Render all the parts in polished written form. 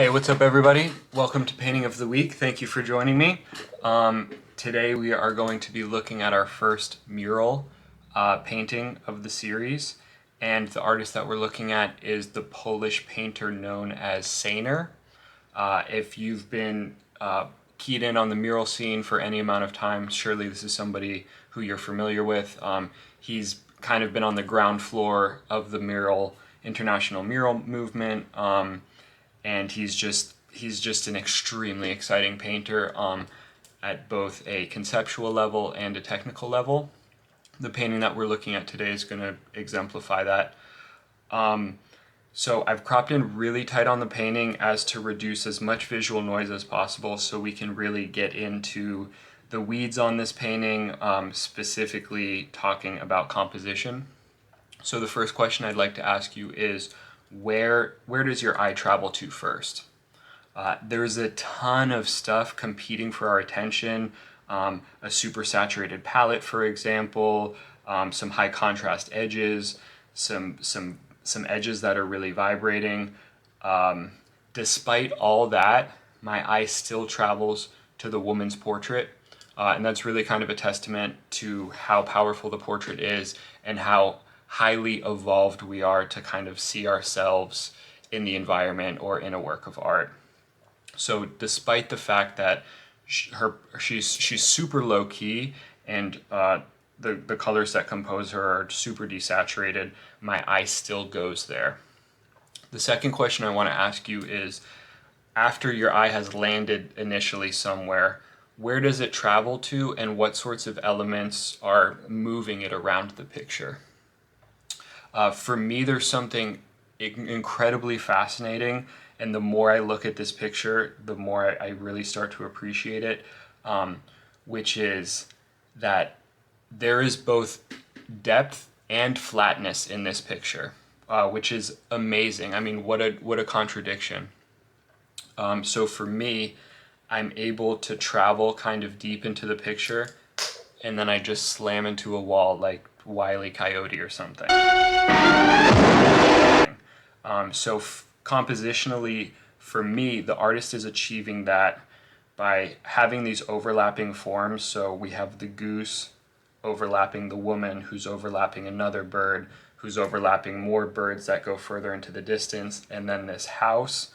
Hey, what's up everybody? Welcome to Painting of the Week. Thank you for joining me. Today we are going to be looking at our first mural painting of the series. And the artist that we're looking at is the Polish painter known as Sainer. If you've been keyed in on the mural scene for any amount of time, surely this is somebody who you're familiar with. He's kind of been on the ground floor of the international mural movement. And he's just an extremely exciting painter at both a conceptual level and a technical level. The painting that we're looking at today is going to exemplify that. So I've cropped in really tight on the painting as to reduce as much visual noise as possible so we can really get into the weeds on this painting, specifically talking about composition. So the first question I'd like to ask you is, where does your eye travel to first? There's a ton of stuff competing for our attention. A super saturated palette, for example, some high contrast edges, some edges that are really vibrating. Despite all that, my eye still travels to the woman's portrait. And that's really kind of a testament to how powerful the portrait is and how highly evolved we are to kind of see ourselves in the environment or in a work of art. So despite the fact that she's super low key and the colors that compose her are super desaturated, my eye still goes there. The second question I want to ask you is, after your eye has landed initially somewhere, where does it travel to and what sorts of elements are moving it around the picture? For me, there's something incredibly fascinating, and the more I look at this picture, the more I really start to appreciate it, which is that there is both depth and flatness in this picture, which is amazing. I mean, what a contradiction. So for me, I'm able to travel kind of deep into the picture, and then I just slam into a wall like Wile E. Coyote or something. Compositionally, for me, the artist is achieving that by having these overlapping forms. So we have the goose overlapping the woman, who's overlapping another bird, who's overlapping more birds that go further into the distance, and then this house,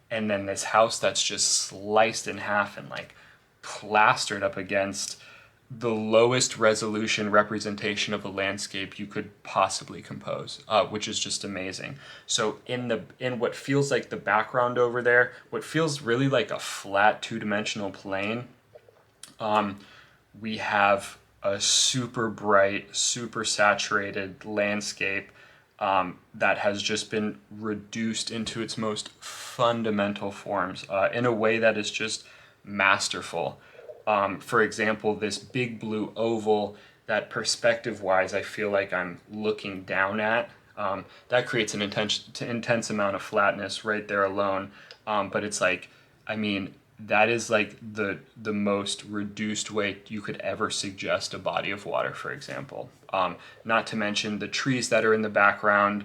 that's just sliced in half and like plastered up against the lowest resolution representation of a landscape you could possibly compose, which is just amazing. So in what feels like the background over there, what feels really like a flat two-dimensional plane, we have a super bright, super saturated landscape that has just been reduced into its most fundamental forms in a way that is just masterful. For example, this big blue oval that perspective-wise I feel like I'm looking down at, that creates an intense amount of flatness right there alone. But it's like, I mean, that is like the most reduced way you could ever suggest a body of water, for example. Not to mention the trees that are in the background.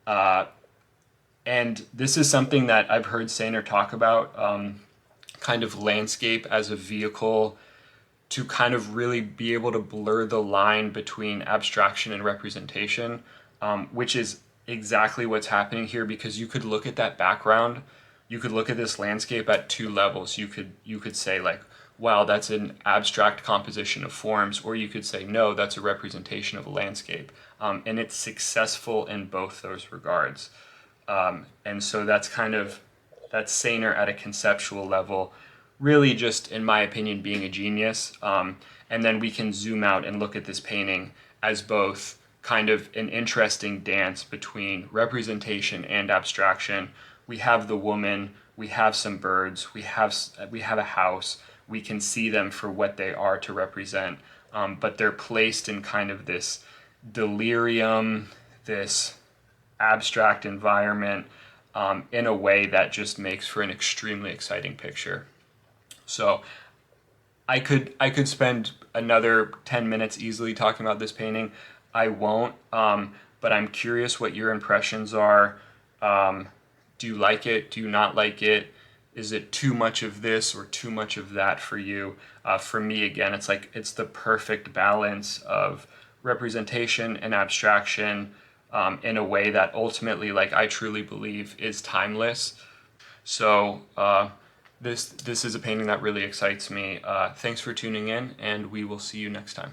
And this is something that I've heard Sainer talk about, kind of landscape as a vehicle to kind of really be able to blur the line between abstraction and representation, which is exactly what's happening here, because you could look at that background, you could look at this landscape at two levels. You could say like, wow, that's an abstract composition of forms, or you could say, no, that's a representation of a landscape. And it's successful in both those regards. And so that's Sainer at a conceptual level, really just, in my opinion, being a genius. And then we can zoom out and look at this painting as both kind of an interesting dance between representation and abstraction. We have the woman, we have some birds, we have a house. We can see them for what they are to represent, but they're placed in kind of this delirium, this abstract environment, in a way that just makes for an extremely exciting picture. So I could spend another 10 minutes easily talking about this painting. I won't, but I'm curious what your impressions are. Do you like it? Do you not like it? Is it too much of this or too much of that for you? For me, again, it's like it's the perfect balance of representation and abstraction in a way that ultimately, like I truly believe, is timeless. So this is a painting that really excites me. Thanks for tuning in, and we will see you next time.